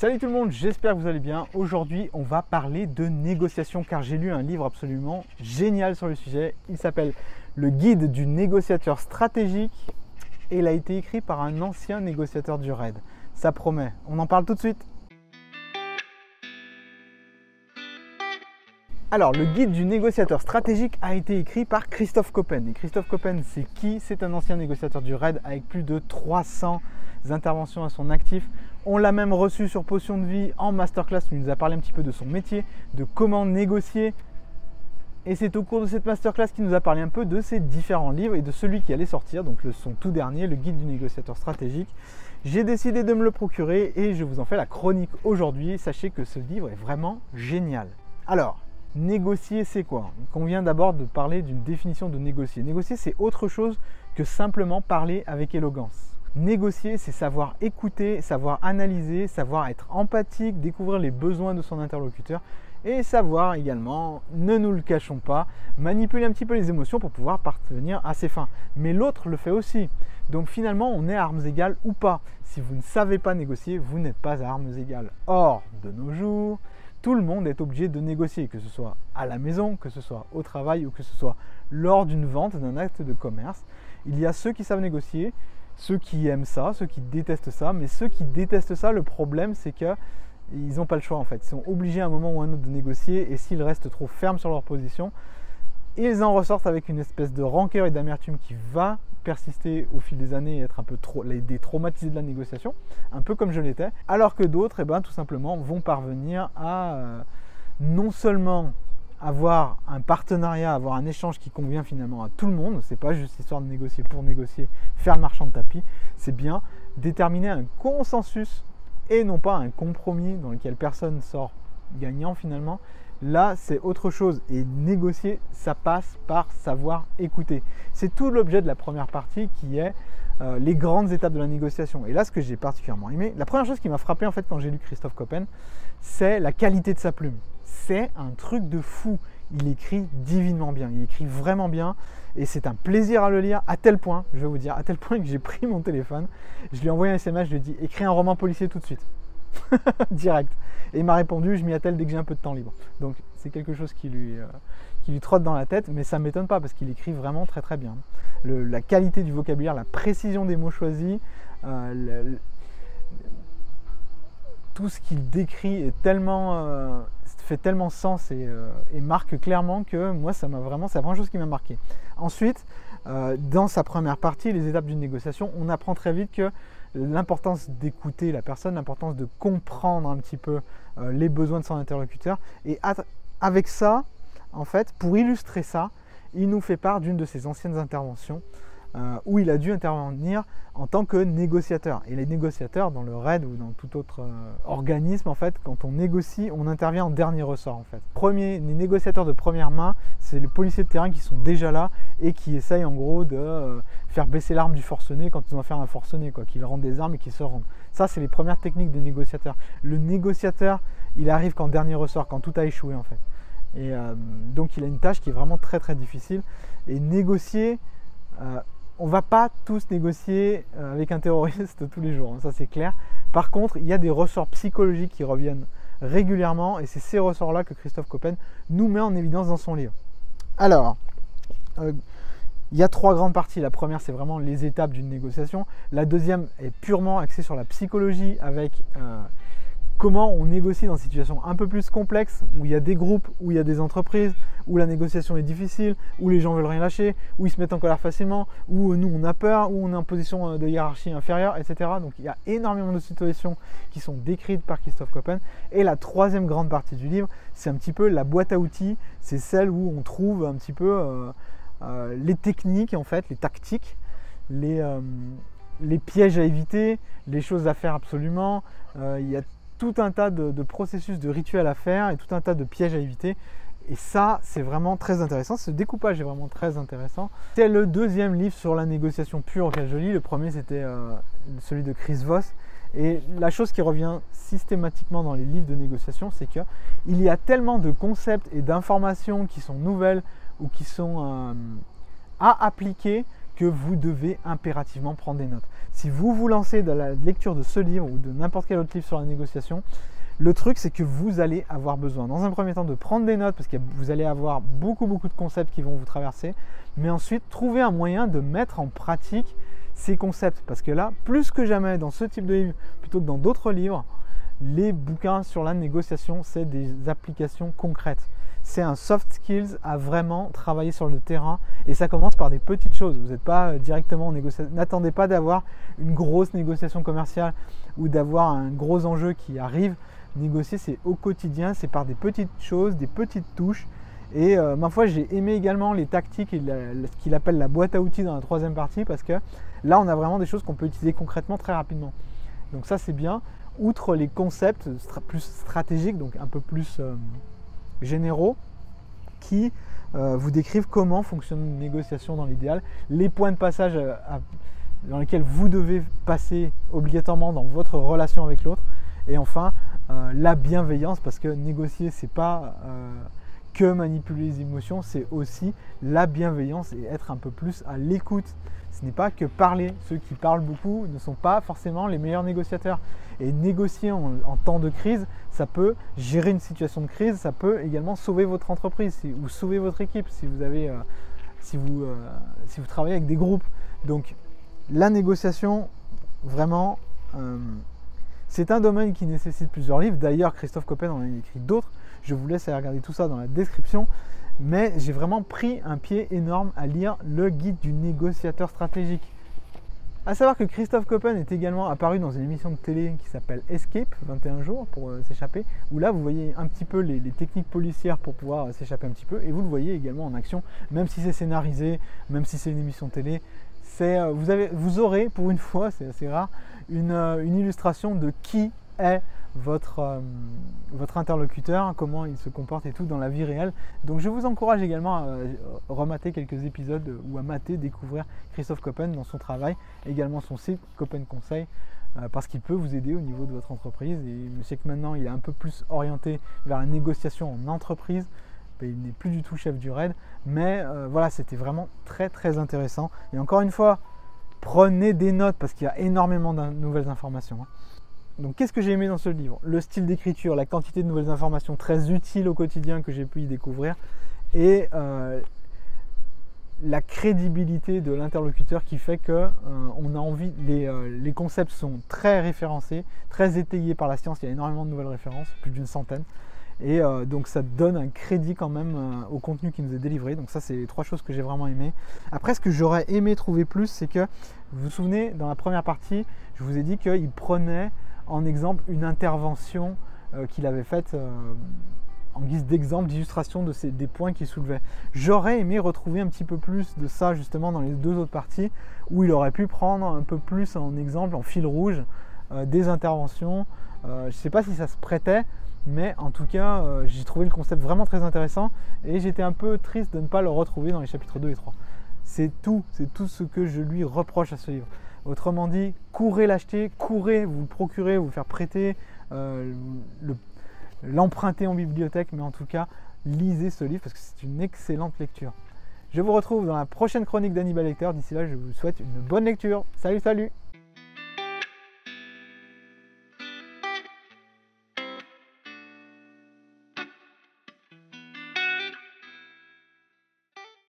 Salut tout le monde, j'espère que vous allez bien. Aujourd'hui, on va parler de négociation car j'ai lu un livre absolument génial sur le sujet. Il s'appelle Le guide du négociateur stratégique et il a été écrit par un ancien négociateur du RAID. Ça promet, on en parle tout de suite. Alors, le guide du négociateur stratégique a été écrit par Christophe Coppen. Et Christophe Coppen, c'est qui? C'est un ancien négociateur du RAID avec plus de 300 interventions à son actif. On l'a même reçu sur Potion de Vie en masterclass où il nous a parlé un petit peu de son métier, de comment négocier. Et c'est au cours de cette masterclass qu'il nous a parlé un peu de ses différents livres et de celui qui allait sortir, donc son tout dernier, le guide du négociateur stratégique. J'ai décidé de me le procurer et je vous en fais la chronique aujourd'hui. Sachez que ce livre est vraiment génial. Alors, négocier, c'est quoi? On vient d'abord de parler d'une définition de négocier. Négocier, c'est autre chose que simplement parler avec élégance. Négocier, c'est savoir écouter, savoir analyser, savoir être empathique, découvrir les besoins de son interlocuteur et savoir également, ne nous le cachons pas, manipuler un petit peu les émotions pour pouvoir parvenir à ses fins. Mais l'autre le fait aussi. Donc finalement, on est à armes égales ou pas. Si vous ne savez pas négocier, vous n'êtes pas à armes égales. Or, de nos jours, tout le monde est obligé de négocier, que ce soit à la maison, que ce soit au travail ou que ce soit lors d'une vente, d'un acte de commerce. Il y a ceux qui savent négocier, ceux qui aiment ça, ceux qui détestent ça, mais ceux qui détestent ça, le problème c'est qu'ils n'ont pas le choix en fait. Ils sont obligés à un moment ou à un autre de négocier et s'ils restent trop fermes sur leur position, ils en ressortent avec une espèce de rancœur et d'amertume qui va persister au fil des années et être un peu des traumatisés de la négociation, un peu comme je l'étais, alors que d'autres, tout simplement, vont parvenir à non seulement avoir un partenariat, avoir un échange qui convient finalement à tout le monde, c'est pas juste histoire de négocier pour négocier, faire le marchand de tapis, c'est bien déterminer un consensus et non pas un compromis dans lequel personne sort gagnant finalement. Là, c'est autre chose et négocier, ça passe par savoir écouter. C'est tout l'objet de la première partie qui est les grandes étapes de la négociation. Et là, ce que j'ai particulièrement aimé, la première chose qui m'a frappé en fait quand j'ai lu Christophe Coppen, c'est la qualité de sa plume. C'est un truc de fou. Il écrit divinement bien, il écrit vraiment bien et c'est un plaisir à le lire à tel point, je vais vous dire, à tel point que j'ai pris mon téléphone, je lui ai envoyé un SMS, je lui ai dit écris un roman policier tout de suite. Direct. Et il m'a répondu, je m'y attelle dès que j'ai un peu de temps libre. Donc c'est quelque chose qui lui trotte dans la tête, mais ça ne m'étonne pas parce qu'il écrit vraiment très très bien. La qualité du vocabulaire, la précision des mots choisis, tout ce qu'il décrit est tellement, fait tellement sens et marque clairement que moi c'est la première chose qui m'a marqué. Ensuite, dans sa première partie, les étapes d'une négociation, on apprend très vite que l'importance d'écouter la personne, l'importance de comprendre un petit peu les besoins de son interlocuteur. Et avec ça, en fait, pour illustrer ça, il nous fait part d'une de ses anciennes interventions où il a dû intervenir en tant que négociateur. Et les négociateurs, dans le RAID ou dans tout autre organisme, en fait, quand on négocie, on intervient en dernier ressort. En fait. Les négociateurs de première main, c'est les policiers de terrain qui sont déjà là et qui essayent en gros de faire baisser l'arme du forcené quand ils vont faire un forcené, qu'ils rendent des armes et qu'ils se rendent. Ça, c'est les premières techniques des négociateurs. Le négociateur, il arrive qu'en dernier ressort, quand tout a échoué en fait. Et donc, il a une tâche qui est vraiment très très difficile. Et négocier, on ne va pas tous négocier avec un terroriste tous les jours, hein, ça c'est clair. Par contre, il y a des ressorts psychologiques qui reviennent régulièrement et c'est ces ressorts-là que Christophe Coppen nous met en évidence dans son livre. Alors, il y a 3 grandes parties. La première, c'est vraiment les étapes d'une négociation. La deuxième est purement axée sur la psychologie avec comment on négocie dans une situation un peu plus complexe, où il y a des groupes, où il y a des entreprises, où la négociation est difficile, où les gens veulent rien lâcher, où ils se mettent en colère facilement, où nous on a peur, où on est en position de hiérarchie inférieure, etc. Donc il y a énormément de situations qui sont décrites par Christophe Coppen. Et la troisième grande partie du livre, c'est un petit peu la boîte à outils, c'est celle où on trouve un petit peu les techniques, en fait, les tactiques, les pièges à éviter, les choses à faire absolument. Il y a tout un tas de processus, de rituels à faire et tout un tas de pièges à éviter. Et ça, c'est vraiment très intéressant. Ce découpage est vraiment très intéressant. C'est le deuxième livre sur la négociation pure auquel je lis. Le premier, c'était celui de Chris Voss. Et la chose qui revient systématiquement dans les livres de négociation, c'est qu'il y a tellement de concepts et d'informations qui sont nouvelles ou qui sont à appliquer que vous devez impérativement prendre des notes. si vous vous lancez dans la lecture de ce livre ou de n'importe quel autre livre sur la négociation, le truc, c'est que vous allez avoir besoin, dans un premier temps, de prendre des notes parce que vous allez avoir beaucoup de concepts qui vont vous traverser, mais ensuite, trouver un moyen de mettre en pratique ces concepts. Parce que là, plus que jamais, dans ce type de livre, plutôt que dans d'autres livres, les bouquins sur la négociation, c'est des applications concrètes. C'est un soft skills à vraiment travailler sur le terrain et ça commence par des petites choses. Vous n'êtes pas directement en négociation. N'attendez pas d'avoir une grosse négociation commerciale ou d'avoir un gros enjeu qui arrive. Négocier, c'est au quotidien, c'est par des petites choses, des petites touches. Et ma foi, j'ai aimé également les tactiques et ce qu'il appelle la boîte à outils dans la troisième partie parce que là, on a vraiment des choses qu'on peut utiliser concrètement très rapidement. Donc ça, c'est bien. Outre les concepts plus stratégiques, donc un peu plus généraux, qui vous décrivent comment fonctionne une négociation dans l'idéal, les points de passage dans lesquels vous devez passer obligatoirement dans votre relation avec l'autre, et enfin la bienveillance, parce que négocier, c'est pas que manipuler les émotions, c'est aussi la bienveillance et être un peu plus à l'écoute. Ce n'est pas que parler. Ceux qui parlent beaucoup ne sont pas forcément les meilleurs négociateurs. Et négocier en temps de crise, ça peut gérer une situation de crise, ça peut également sauver votre entreprise ou sauver votre équipe si vous travaillez avec des groupes. Donc la négociation, vraiment, c'est un domaine qui nécessite plusieurs livres. D'ailleurs, Christophe Coppen en a écrit d'autres. Je vous laisse aller regarder tout ça dans la description. Mais j'ai vraiment pris un pied énorme à lire le guide du négociateur stratégique. A savoir que Christophe Coppen est également apparu dans une émission de télé qui s'appelle Escape, 21 jours pour s'échapper, où là vous voyez un petit peu les techniques policières pour pouvoir s'échapper un petit peu, et vous le voyez également en action, même si c'est scénarisé, même si c'est une émission de télé. Vous aurez, pour une fois, c'est assez rare, une illustration de qui est votre interlocuteur, comment il se comporte et tout dans la vie réelle. Donc je vous encourage également à remater quelques épisodes ou à découvrir Christophe Coppen dans son travail, également son site Coppen Conseil, parce qu'il peut vous aider au niveau de votre entreprise. Et je sais que maintenant il est un peu plus orienté vers la négociation en entreprise. Il n'est plus du tout chef du RAID, mais voilà, c'était vraiment très intéressant. Et encore une fois, prenez des notes parce qu'il y a énormément de nouvelles informations. Donc qu'est-ce que j'ai aimé dans ce livre? Le style d'écriture, la quantité de nouvelles informations très utiles au quotidien que j'ai pu y découvrir, et la crédibilité de l'interlocuteur qui fait que on a envie, les concepts sont très référencés, très étayés par la science. Il y a énormément de nouvelles références, plus d'une centaine, et donc ça donne un crédit quand même au contenu qui nous est délivré. Donc ça, c'est les trois choses que j'ai vraiment aimé. Après, ce que j'aurais aimé trouver plus, c'est que, vous vous souvenez, dans la première partie, je vous ai dit qu'il prenait en exemple une intervention qu'il avait faite en guise d'exemple, d'illustration des points qu'il soulevait. J'aurais aimé retrouver un petit peu plus de ça justement dans les deux autres parties, où il aurait pu prendre un peu plus en exemple, en fil rouge, des interventions. Je ne sais pas si ça se prêtait, mais en tout cas j'ai trouvé le concept vraiment très intéressant, et j'étais un peu triste de ne pas le retrouver dans les chapitres 2 et 3. C'est tout ce que je lui reproche à ce livre. Autrement dit, courez l'acheter, courez vous le procurer, vous le faire prêter, l'emprunter en bibliothèque, mais en tout cas, lisez ce livre parce que c'est une excellente lecture. Je vous retrouve dans la prochaine chronique d'Hannibal Lecter. D'ici là, je vous souhaite une bonne lecture. Salut!